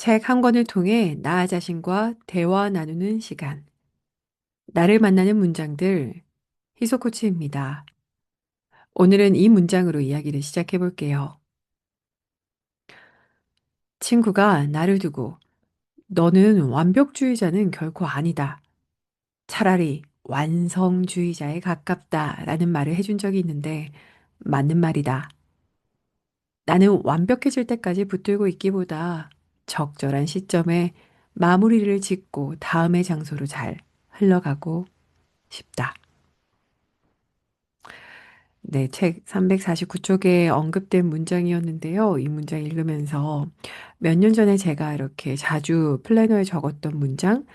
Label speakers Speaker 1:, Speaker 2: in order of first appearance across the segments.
Speaker 1: 책 한 권을 통해 나 자신과 대화 나누는 시간. 나를 만나는 문장들, 희소코치입니다. 오늘은 이 문장으로 이야기를 시작해 볼게요. 친구가 나를 두고 너는 완벽주의자는 결코 아니다. 차라리 완성주의자에 가깝다 라는 말을 해준 적이 있는데 맞는 말이다. 나는 완벽해질 때까지 붙들고 있기보다 적절한 시점에 마무리를 짓고 다음의 장소로 잘 흘러가고 싶다. 네, 책 349쪽에 언급된 문장이었는데요. 이 문장 읽으면서 몇 년 전에 제가 이렇게 자주 플래너에 적었던 문장,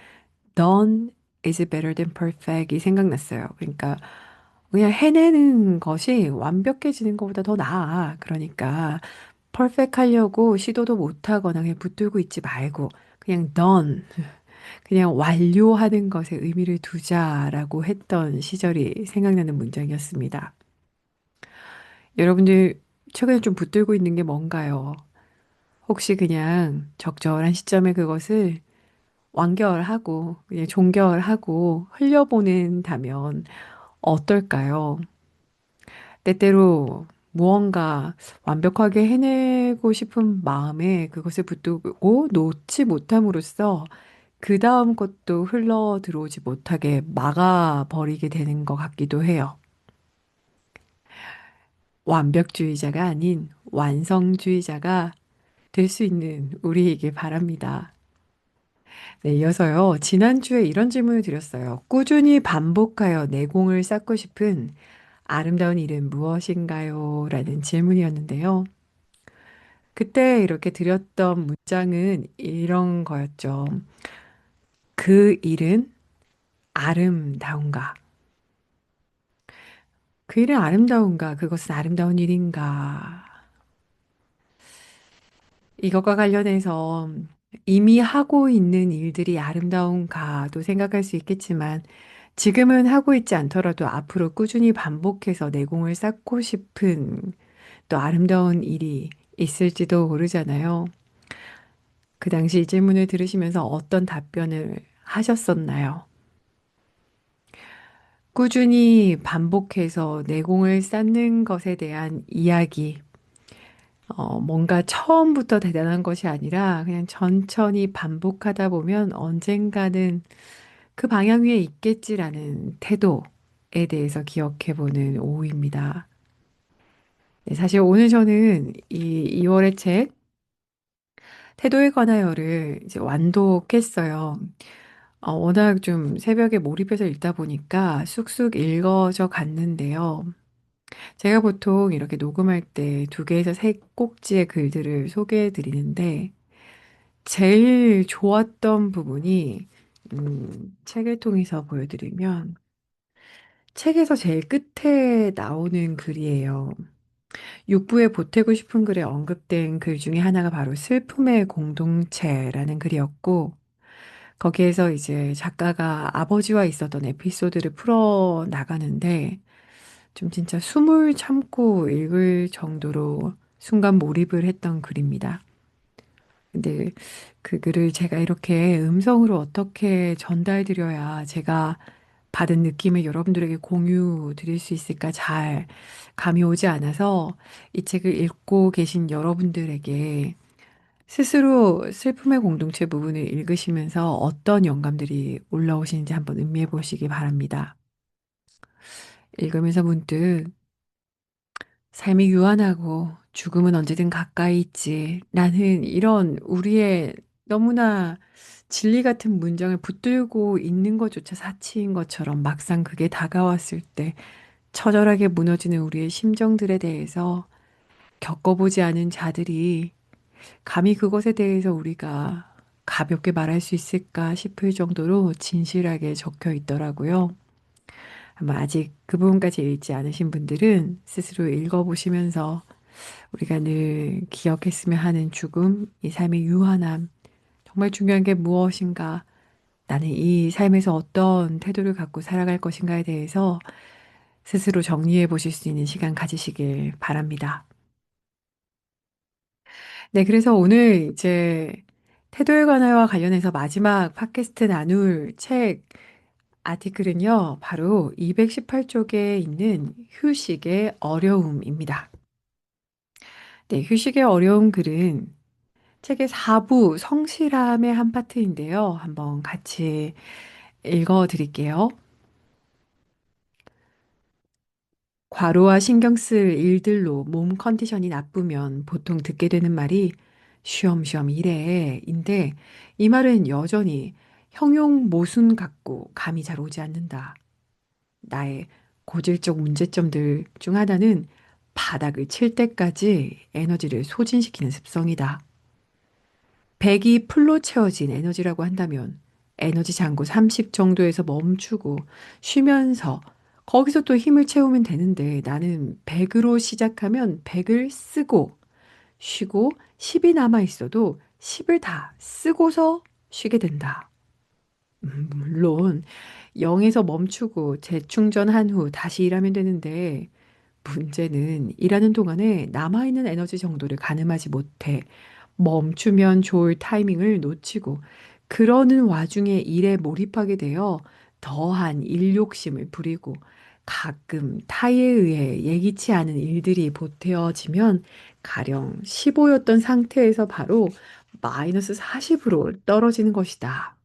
Speaker 1: Done is better than perfect 이 생각났어요. 그러니까 그냥 해내는 것이 완벽해지는 것보다 더 나아. 그러니까 퍼펙트 하려고 시도도 못하거나 그냥 붙들고 있지 말고 그냥 done, 그냥 완료하는 것에 의미를 두자라고 했던 시절이 생각나는 문장이었습니다. 여러분들 최근에 좀 붙들고 있는 게 뭔가요? 혹시 그냥 적절한 시점에 그것을 완결하고 그냥 종결하고 흘려보낸다면 어떨까요? 때때로 무언가 완벽하게 해내고 싶은 마음에 그것을 붙들고 놓지 못함으로써 그 다음 것도 흘러 들어오지 못하게 막아버리게 되는 것 같기도 해요. 완벽주의자가 아닌 완성주의자가 될 수 있는 우리에게 바랍니다. 네, 이어서요. 지난주에 이런 질문을 드렸어요. 꾸준히 반복하여 내공을 쌓고 싶은 아름다운 일은 무엇인가요? 라는 질문이었는데요. 그때 이렇게 드렸던 문장은 이런 거였죠. 그 일은 아름다운가? 그 일은 아름다운가? 그것은 아름다운 일인가? 이것과 관련해서 이미 하고 있는 일들이 아름다운가도 생각할 수 있겠지만 지금은 하고 있지 않더라도 앞으로 꾸준히 반복해서 내공을 쌓고 싶은 또 아름다운 일이 있을지도 모르잖아요. 그 당시 이 질문을 들으시면서 어떤 답변을 하셨었나요? 꾸준히 반복해서 내공을 쌓는 것에 대한 이야기, 뭔가 처음부터 대단한 것이 아니라 그냥 천천히 반복하다 보면 언젠가는 그 방향 위에 있겠지라는 태도에 대해서 기억해 보는 오후입니다. 네, 사실 오늘 저는 이 2월의 책, 태도에 관하여를 이제 완독했어요. 워낙 좀 새벽에 몰입해서 읽다 보니까 쑥쑥 읽어져 갔는데요. 제가 보통 이렇게 녹음할 때 두 개에서 세 꼭지의 글들을 소개해 드리는데, 제일 좋았던 부분이, 책을 통해서 보여드리면, 책에서 제일 끝에 나오는 글이에요. 6부에 보태고 싶은 글에 언급된 글 중에 하나가 바로 슬픔의 공동체라는 글이었고, 거기에서 이제 작가가 아버지와 있었던 에피소드를 풀어 나가는데, 좀 진짜 숨을 참고 읽을 정도로 순간 몰입을 했던 글입니다. 근데 그 글을 제가 이렇게 음성으로 어떻게 전달드려야 제가 받은 느낌을 여러분들에게 공유 드릴 수 있을까 잘 감이 오지 않아서 이 책을 읽고 계신 여러분들에게 스스로 슬픔의 공동체 부분을 읽으시면서 어떤 영감들이 올라오시는지 한번 음미해 보시기 바랍니다. 읽으면서 문득 삶이 유한하고 죽음은 언제든 가까이 있지. 나는 이런 우리의 너무나 진리 같은 문장을 붙들고 있는 것조차 사치인 것처럼 막상 그게 다가왔을 때 처절하게 무너지는 우리의 심정들에 대해서 겪어보지 않은 자들이 감히 그것에 대해서 우리가 가볍게 말할 수 있을까 싶을 정도로 진실하게 적혀 있더라고요. 아마 아직 그 부분까지 읽지 않으신 분들은 스스로 읽어보시면서 우리가 늘 기억했으면 하는 죽음, 이 삶의 유한함, 정말 중요한 게 무엇인가, 나는 이 삶에서 어떤 태도를 갖고 살아갈 것인가에 대해서 스스로 정리해 보실 수 있는 시간 가지시길 바랍니다. 네, 그래서 오늘 이제 태도의 관해와 관련해서 마지막 팟캐스트 나눌 책 아티클은요, 바로 218쪽에 있는 휴식의 어려움입니다. 네, 휴식의 어려움 글은 책의 4부 성실함의 한 파트인데요. 한번 같이 읽어 드릴게요. 과로와 신경 쓸 일들로 몸 컨디션이 나쁘면 보통 듣게 되는 말이 쉬엄쉬엄 일해. 이 말은 여전히 형용 모순 같고 감이 잘 오지 않는다. 나의 고질적 문제점들 중 하나는 바닥을 칠 때까지 에너지를 소진시키는 습성이다. 백이 풀로 채워진 에너지라고 한다면 에너지 잔고 30 정도에서 멈추고 쉬면서 거기서 또 힘을 채우면 되는데 나는 100으로 시작하면 100을 쓰고 쉬고 10이 남아 있어도 10을 다 쓰고서 쉬게 된다. 물론 0에서 멈추고 재충전한 후 다시 일하면 되는데 문제는 일하는 동안에 남아있는 에너지 정도를 가늠하지 못해 멈추면 좋을 타이밍을 놓치고 그러는 와중에 일에 몰입하게 되어 더한 일 욕심을 부리고 가끔 타의에 의해 예기치 않은 일들이 보태어지면 가령 15였던 상태에서 바로 마이너스 40으로 떨어지는 것이다.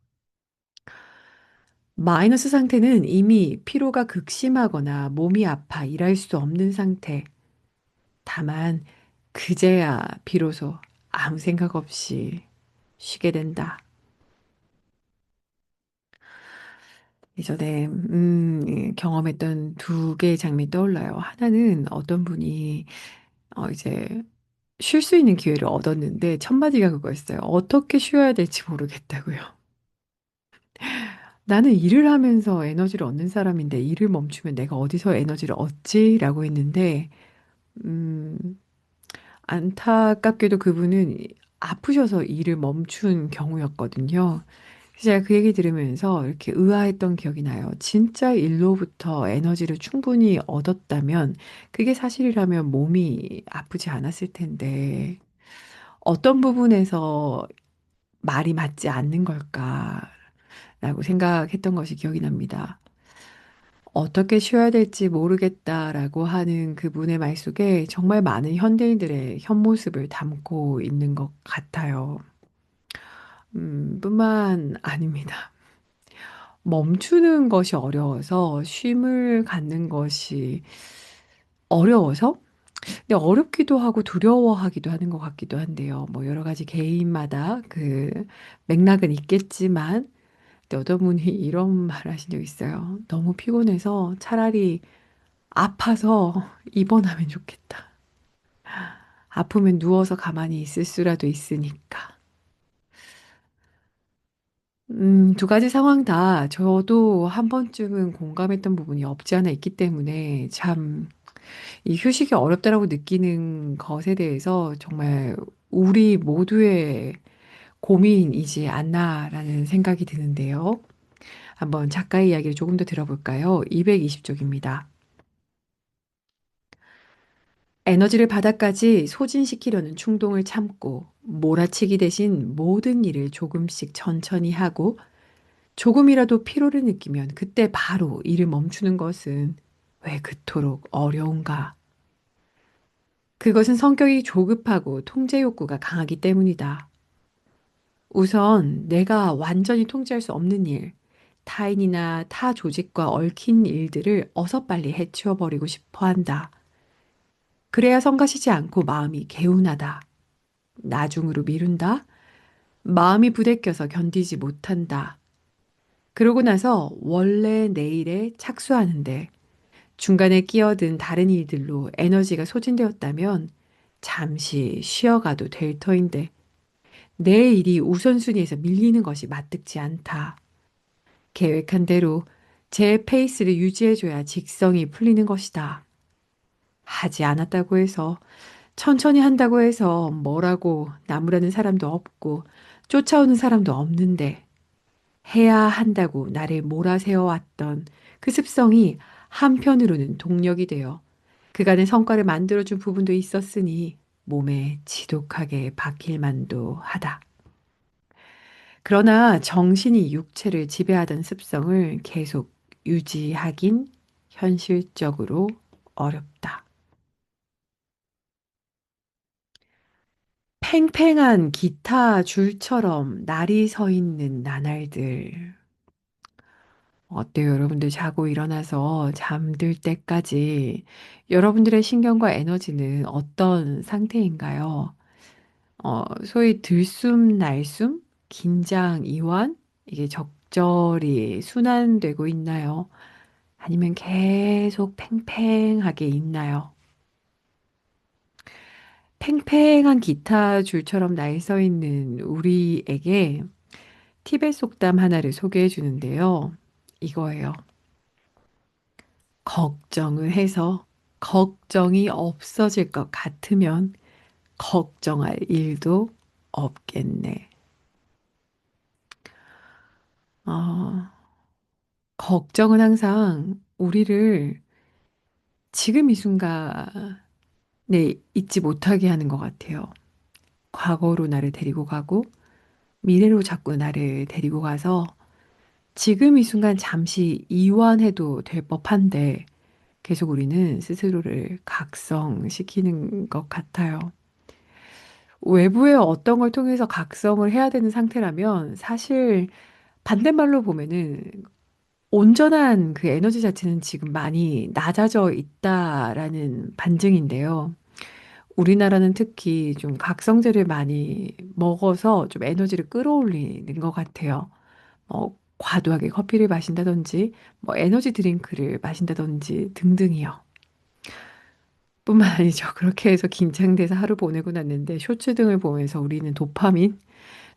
Speaker 1: 마이너스 상태는 이미 피로가 극심하거나 몸이 아파 일할 수 없는 상태. 다만 그제야 비로소 아무 생각 없이 쉬게 된다. 예전에 경험했던 두 개의 장면이 떠올라요. 하나는 어떤 분이 이제 쉴 수 있는 기회를 얻었는데 첫 마디가 그거였어요. 어떻게 쉬어야 될지 모르겠다고요. 나는 일을 하면서 에너지를 얻는 사람인데 일을 멈추면 내가 어디서 에너지를 얻지? 라고 했는데 음, 안타깝게도 그분은 아프셔서 일을 멈춘 경우였거든요. 그래서 제가 그 얘기 들으면서 이렇게 의아했던 기억이 나요. 진짜 일로부터 에너지를 충분히 얻었다면 그게 사실이라면 몸이 아프지 않았을 텐데 어떤 부분에서 말이 맞지 않는 걸까라고 생각했던 것이 기억이 납니다. 어떻게 쉬어야 될지 모르겠다라고 하는 그분의 말 속에 정말 많은 현대인들의 현모습을 담고 있는 것 같아요. 뿐만 아닙니다. 멈추는 것이 어려워서 쉼을 갖는 것이 어려워서? 근데 어렵기도 하고 두려워하기도 하는 것 같기도 한데요. 뭐 여러 가지 개인마다 그 맥락은 있겠지만, 근데 어떤 분이 이런 말 하신 적 있어요. 너무 피곤해서 차라리 아파서 입원하면 좋겠다. 아프면 누워서 가만히 있을 수라도 있으니까. 두 가지 상황 다 저도 한 번쯤은 공감했던 부분이 없지 않아 있기 때문에 참 이 휴식이 어렵다라고 느끼는 것에 대해서 정말 우리 모두의 고민이지 않나라는 생각이 드는데요. 한번 작가의 이야기를 조금 더 들어볼까요? 220쪽입니다. 에너지를 바닥까지 소진시키려는 충동을 참고 몰아치기 대신 모든 일을 조금씩 천천히 하고 조금이라도 피로를 느끼면 그때 바로 일을 멈추는 것은 왜 그토록 어려운가? 그것은 성격이 조급하고 통제 욕구가 강하기 때문이다. 우선 내가 완전히 통제할 수 없는 일, 타인이나 타 조직과 얽힌 일들을 어서 빨리 해치워 버리고 싶어 한다. 그래야 성가시지 않고 마음이 개운하다. 나중으로 미룬다. 마음이 부대껴서 견디지 못한다. 그러고 나서 원래 내일에 착수하는데 중간에 끼어든 다른 일들로 에너지가 소진되었다면 잠시 쉬어가도 될 터인데 내 일이 우선순위에서 밀리는 것이 마뜩지 않다. 계획한 대로 제 페이스를 유지해줘야 직성이 풀리는 것이다. 하지 않았다고 해서 천천히 한다고 해서 뭐라고 나무라는 사람도 없고 쫓아오는 사람도 없는데 해야 한다고 나를 몰아세워왔던 그 습성이 한편으로는 동력이 되어 그간의 성과를 만들어준 부분도 있었으니 몸에 지독하게 박힐 만도 하다. 그러나 정신이 육체를 지배하던 습성을 계속 유지하긴 현실적으로 어렵다. 팽팽한 기타 줄처럼 날이 서 있는 나날들. 어때요? 여러분들 자고 일어나서 잠들 때까지 여러분들의 신경과 에너지는 어떤 상태인가요? 소위 들숨, 날숨, 긴장, 이완? 이게 적절히 순환되고 있나요? 아니면 계속 팽팽하게 있나요? 팽팽한 기타 줄처럼 날 서 있는 우리에게 티벳 속담 하나를 소개해 주는데요. 이거예요. 걱정을 해서 걱정이 없어질 것 같으면 걱정할 일도 없겠네. 어, 걱정은 항상 우리를 지금 이 순간에 있지 못하게 하는 것 같아요. 과거로 나를 데리고 가고 미래로 자꾸 나를 데리고 가서 지금 이 순간 잠시 이완해도 될 법한데 계속 우리는 스스로를 각성시키는 것 같아요. 외부의 어떤 걸 통해서 각성을 해야 되는 상태라면 사실 반대말로 보면은 온전한 그 에너지 자체는 지금 많이 낮아져 있다라는 반증인데요. 우리나라는 특히 좀 각성제를 많이 먹어서 좀 에너지를 끌어올리는 것 같아요. 과도하게 커피를 마신다든지, 뭐 에너지 드링크를 마신다든지 등등이요. 뿐만 아니죠. 그렇게 해서 긴장돼서 하루 보내고 났는데 쇼츠 등을 보면서 우리는 도파민,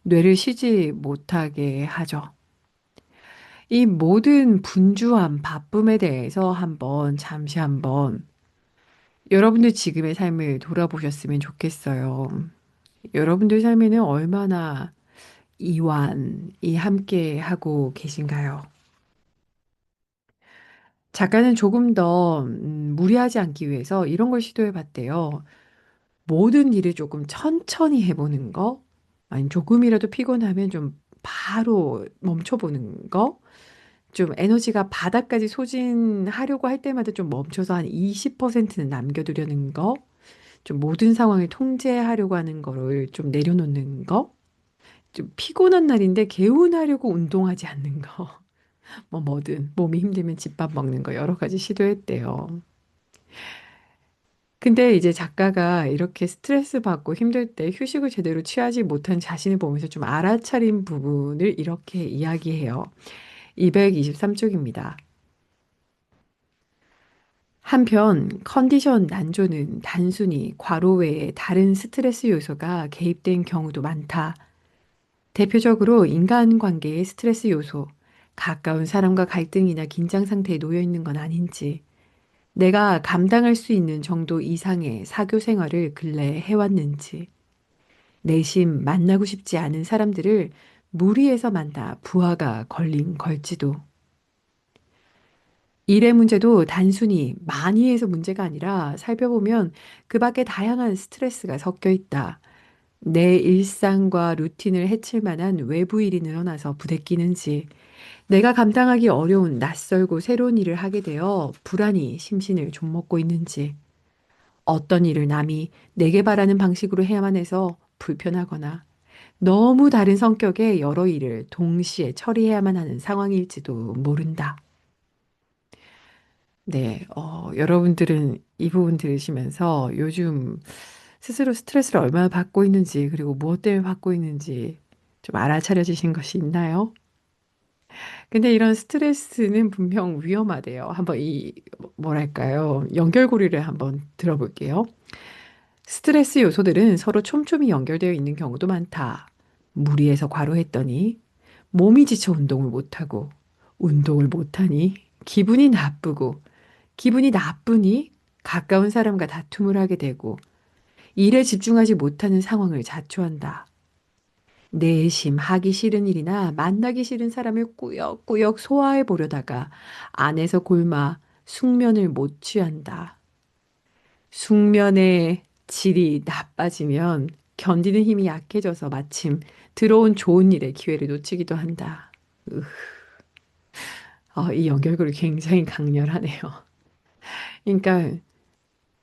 Speaker 1: 뇌를 쉬지 못하게 하죠. 이 모든 분주함, 바쁨에 대해서 잠시 한번 여러분들 지금의 삶을 돌아보셨으면 좋겠어요. 여러분들 삶에는 얼마나 이완이 함께 하고 계신가요? 작가는 조금 더 무리하지 않기 위해서 이런 걸 시도해 봤대요. 모든 일을 조금 천천히 해보는 거, 아니 조금이라도 피곤하면 좀 바로 멈춰보는 거, 좀 에너지가 바닥까지 소진하려고 할 때마다 좀 멈춰서 한 20%는 남겨두려는 거, 좀 모든 상황을 통제하려고 하는 거를 좀 내려놓는 거, 좀 피곤한 날인데 개운하려고 운동하지 않는 거, 뭐든 몸이 힘들면 집밥 먹는 거 여러 가지 시도했대요. 근데 이제 작가가 이렇게 스트레스 받고 힘들 때 휴식을 제대로 취하지 못한 자신을 보면서 좀 알아차린 부분을 이렇게 이야기해요. 223쪽입니다. 한편 컨디션 난조는 단순히 과로 외에 다른 스트레스 요소가 개입된 경우도 많다. 대표적으로 인간관계의 스트레스 요소, 가까운 사람과 갈등이나 긴장 상태에 놓여 있는 건 아닌지, 내가 감당할 수 있는 정도 이상의 사교 생활을 근래에 해왔는지, 내심 만나고 싶지 않은 사람들을 무리해서 만나 부하가 걸린 걸지도, 일의 문제도 단순히 많이 해서 문제가 아니라 살펴보면 그 밖에 다양한 스트레스가 섞여 있다. 내 일상과 루틴을 해칠 만한 외부 일이 늘어나서 부대끼는지, 내가 감당하기 어려운 낯설고 새로운 일을 하게 되어 불안이 심신을 좀먹고 있는지, 어떤 일을 남이 내게 바라는 방식으로 해야만 해서 불편하거나 너무 다른 성격의 여러 일을 동시에 처리해야만 하는 상황일지도 모른다. 네, 여러분들은 이 부분 들으시면서 요즘 스스로 스트레스를 얼마나 받고 있는지, 그리고 무엇 때문에 받고 있는지 좀 알아차려지신 것이 있나요? 근데 이런 스트레스는 분명 위험하대요. 한번 뭐랄까요? 연결고리를 한번 들어볼게요. 스트레스 요소들은 서로 촘촘히 연결되어 있는 경우도 많다. 무리해서 과로했더니 몸이 지쳐 운동을 못하고 운동을 못하니 기분이 나쁘고 기분이 나쁘니 가까운 사람과 다툼을 하게 되고 일에 집중하지 못하는 상황을 자초한다. 내심 하기 싫은 일이나 만나기 싫은 사람을 꾸역꾸역 소화해 보려다가 안에서 골마 숙면을 못 취한다. 숙면의 질이 나빠지면 견디는 힘이 약해져서 마침 들어온 좋은 일의 기회를 놓치기도 한다. 으, 이 연결고리 굉장히 강렬하네요. 그러니까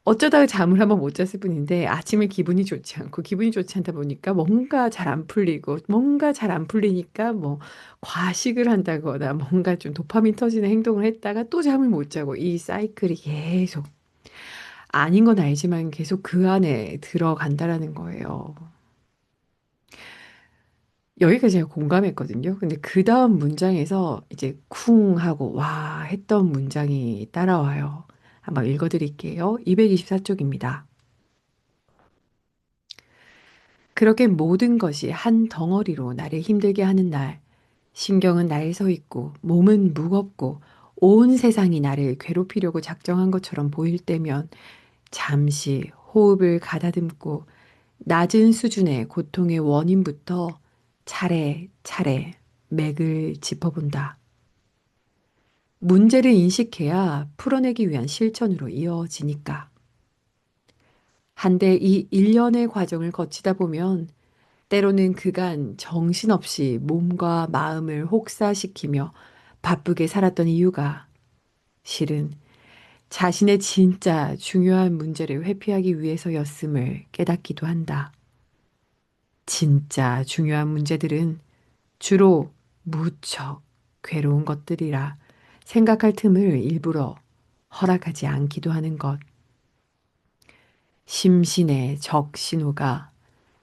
Speaker 1: 어쩌다가 잠을 한번 못 잤을 뿐인데 아침에 기분이 좋지 않고 기분이 좋지 않다 보니까 뭔가 잘 안 풀리고 뭔가 잘 안 풀리니까 뭐 과식을 한다거나 뭔가 좀 도파민 터지는 행동을 했다가 또 잠을 못 자고 이 사이클이 계속 아닌 건 알지만 계속 그 안에 들어간다라는 거예요. 여기까지 제가 공감했거든요. 근데 그 다음 문장에서 이제 쿵 하고 와 했던 문장이 따라와요. 한번 읽어드릴게요. 224쪽입니다. 그렇게 모든 것이 한 덩어리로 나를 힘들게 하는 날, 신경은 나에 서 있고 몸은 무겁고 온 세상이 나를 괴롭히려고 작정한 것처럼 보일 때면 잠시 호흡을 가다듬고 낮은 수준의 고통의 원인부터 차례차례 맥을 짚어본다. 문제를 인식해야 풀어내기 위한 실천으로 이어지니까. 한데 이 일련의 과정을 거치다 보면 때로는 그간 정신없이 몸과 마음을 혹사시키며 바쁘게 살았던 이유가 실은 자신의 진짜 중요한 문제를 회피하기 위해서였음을 깨닫기도 한다. 진짜 중요한 문제들은 주로 무척 괴로운 것들이라 생각할 틈을 일부러 허락하지 않기도 하는 것. 심신의 적신호가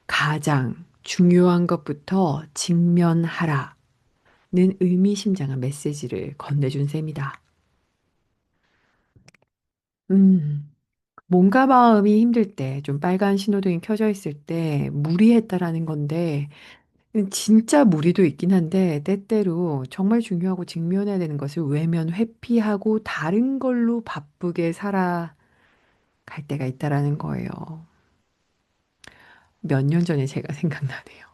Speaker 1: 가장 중요한 것부터 직면하라는 의미심장한 메시지를 건네준 셈이다. 음, 몸과 마음이 힘들 때, 좀 빨간 신호등이 켜져 있을 때 무리했다라는 건데, 진짜 무리도 있긴 한데, 때때로 정말 중요하고 직면해야 되는 것을 외면 회피하고 다른 걸로 바쁘게 살아갈 때가 있다라는 거예요. 몇 년 전에 제가 생각나네요.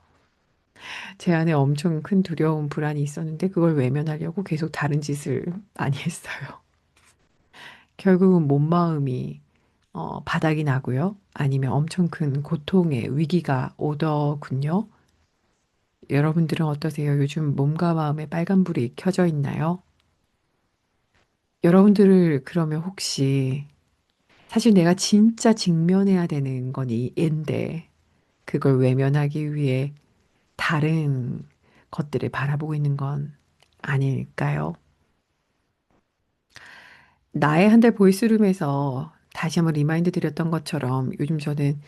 Speaker 1: 제 안에 엄청 큰 두려움, 불안이 있었는데 그걸 외면하려고 계속 다른 짓을 많이 했어요. 결국은 몸 마음이 바닥이 나고요. 아니면 엄청 큰 고통의 위기가 오더군요. 여러분들은 어떠세요? 요즘 몸과 마음에 빨간불이 켜져 있나요? 여러분들을 그러면 혹시 사실 내가 진짜 직면해야 되는 건 이 인데 그걸 외면하기 위해 다른 것들을 바라보고 있는 건 아닐까요? 나의 한달 보이스룸에서 다시 한번 리마인드 드렸던 것처럼 요즘 저는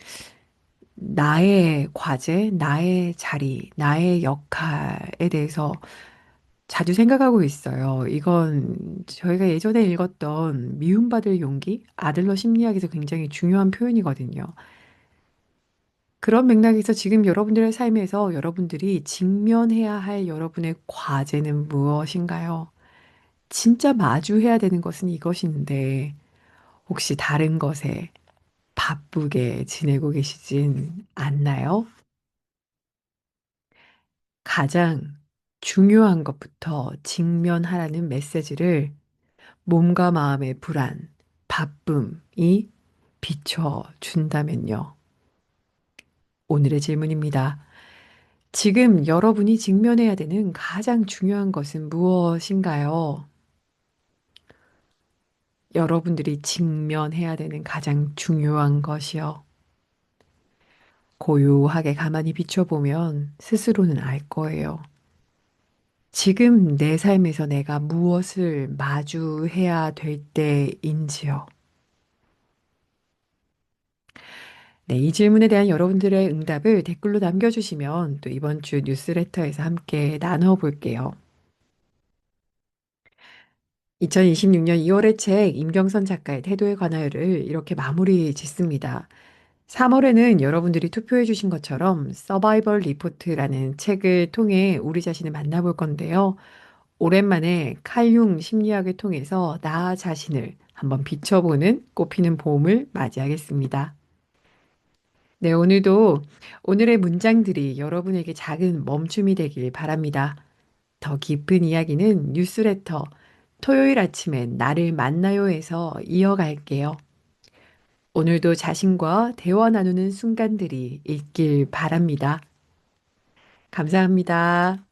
Speaker 1: 나의 과제, 나의 자리, 나의 역할에 대해서 자주 생각하고 있어요. 이건 저희가 예전에 읽었던 미움받을 용기, 아들러 심리학에서 굉장히 중요한 표현이거든요. 그런 맥락에서 지금 여러분들의 삶에서 여러분들이 직면해야 할 여러분의 과제는 무엇인가요? 진짜 마주해야 되는 것은 이것인데, 혹시 다른 것에 바쁘게 지내고 계시진 않나요? 가장 중요한 것부터 직면하라는 메시지를 몸과 마음의 불안, 바쁨이 비춰준다면요. 오늘의 질문입니다. 지금 여러분이 직면해야 되는 가장 중요한 것은 무엇인가요? 여러분들이 직면해야 되는 가장 중요한 것이요. 고요하게 가만히 비춰보면 스스로는 알 거예요. 지금 내 삶에서 내가 무엇을 마주해야 될 때인지요. 네, 이 질문에 대한 여러분들의 응답을 댓글로 남겨주시면 또 이번 주 뉴스레터에서 함께 나눠볼게요. 2026년 2월의 책 임경선 작가의 태도에 관하여를 이렇게 마무리 짓습니다. 3월에는 여러분들이 투표해 주신 것처럼 서바이벌 리포트라는 책을 통해 우리 자신을 만나볼 건데요. 오랜만에 칼융 심리학을 통해서 나 자신을 한번 비춰보는 꽃피는 봄을 맞이하겠습니다. 네, 오늘도 오늘의 문장들이 여러분에게 작은 멈춤이 되길 바랍니다. 더 깊은 이야기는 뉴스레터 토요일 아침엔 나를 만나요에서 이어갈게요. 오늘도 자신과 대화 나누는 순간들이 있길 바랍니다. 감사합니다.